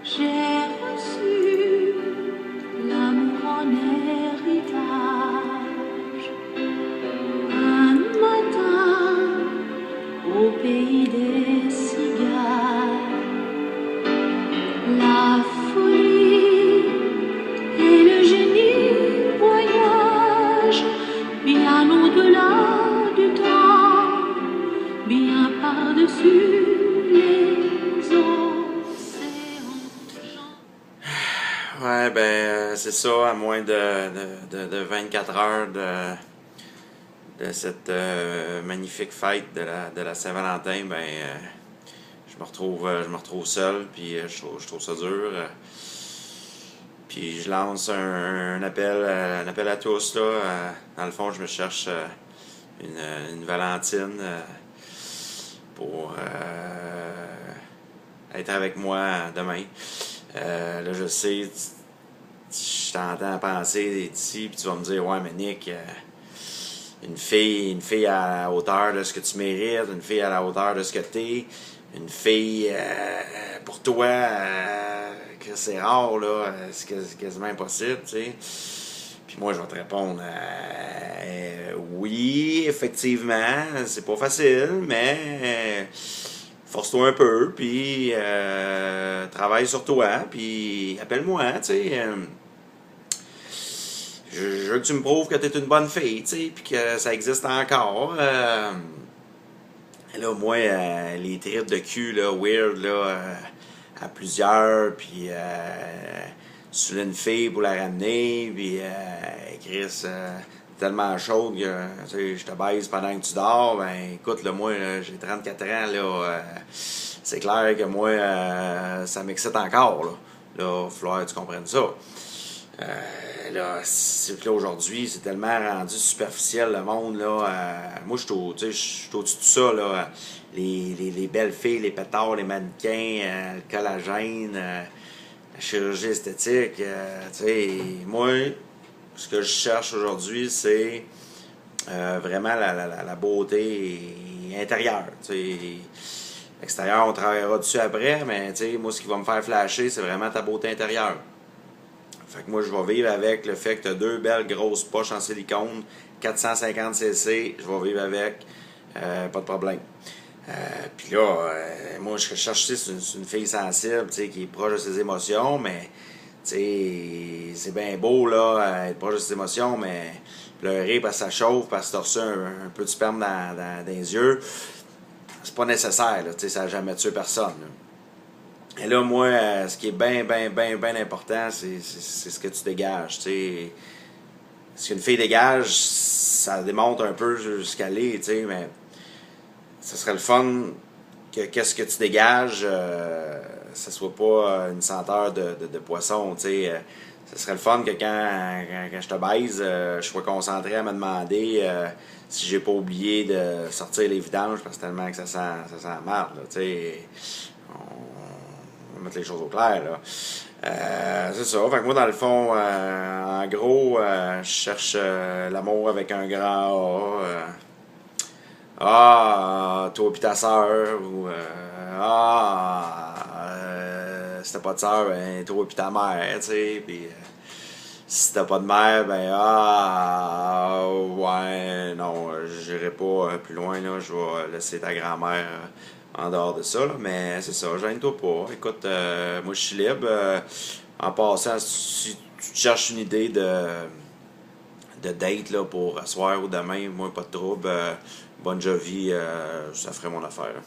J'ai reçu l'amour en héritage. Un matin, au pays des cigares, la folie et le génie voyagent bien au-delà du temps, bien par-dessus les océans. Ouais, ben, c'est ça, à moins de 24 heures de cette magnifique fête de la Saint-Valentin, ben, je me retrouve seul, puis je trouve ça dur. Puis je lance un appel à tous, là. Dans le fond, je me cherche une Valentine pour être avec moi demain. Là, je sais, je t'entends penser d'ici, puis tu vas me dire, ouais, mais Nick, une fille à la hauteur de ce que tu mérites, une fille à la hauteur de ce que t'es, une fille pour toi, que c'est rare, là, c'est quasiment impossible, tu sais. Puis moi, je vais te répondre, oui, effectivement, c'est pas facile, mais force-toi un peu, puis travaille sur toi, puis appelle-moi, tu sais. Je veux que tu me prouves que t'es une bonne fille, tu sais, puis que ça existe encore. Là, moi, les trips de cul, là, weird, là, à plusieurs, puis sur une fille pour la ramener, puis Chris, tellement chaude que tu sais, je te baise pendant que tu dors, ben écoute, là, moi, là, j'ai 34 ans, là, c'est clair que moi, ça m'excite encore, là. Là, il va falloir que tu comprennes ça. Là, aujourd'hui, c'est tellement rendu superficiel le monde. Là, moi, je suis au-dessus de ça. Là, les belles filles, les pétards, les mannequins, le collagène, la chirurgie esthétique. Moi, ce que je cherche aujourd'hui, c'est vraiment la beauté intérieure. L'extérieur, on travaillera dessus après, mais moi, ce qui va me faire flasher, c'est vraiment ta beauté intérieure. Fait que moi, je vais vivre avec le fait que tu as deux belles grosses poches en silicone, 450cc, je vais vivre avec, pas de problème. Puis là, moi, je cherche une fille sensible, qui est proche de ses émotions, mais c'est bien beau, là, être proche de ses émotions, mais pleurer parce que ça chauffe, parce que tu as reçu un peu de sperme dans les yeux, c'est pas nécessaire, là, ça n'a jamais tué personne, là. Et là, moi, ce qui est bien important, c'est ce que tu dégages. T'sais. Ce qu'une fille dégage, ça démontre un peu jusqu'à aller, mais ce serait le fun que qu'est-ce que tu dégages, ça soit pas une senteur de poisson. Ce serait le fun que quand je te baise, je sois concentré à me demander si j'ai pas oublié de sortir les vidanges parce que tellement que ça sent mal. On va mettre les choses au clair, là. C'est ça. Fait que moi, dans le fond, en gros, je cherche l'amour avec un grand A. Toi pis ta sœur. Ou si t'as pas de sœur, ben toi pis ta mère, tu sais. Puis si t'as pas de mère, ben ouais, non, j'irai pas plus loin, là. Je vais laisser ta grand-mère en dehors de ça, là, mais c'est ça, gêne-toi pas. Écoute, moi je suis libre. En passant, si tu cherches une idée de date là, pour ce soir ou demain, moi pas de trouble. Bon Jovi, ça ferait mon affaire. Là.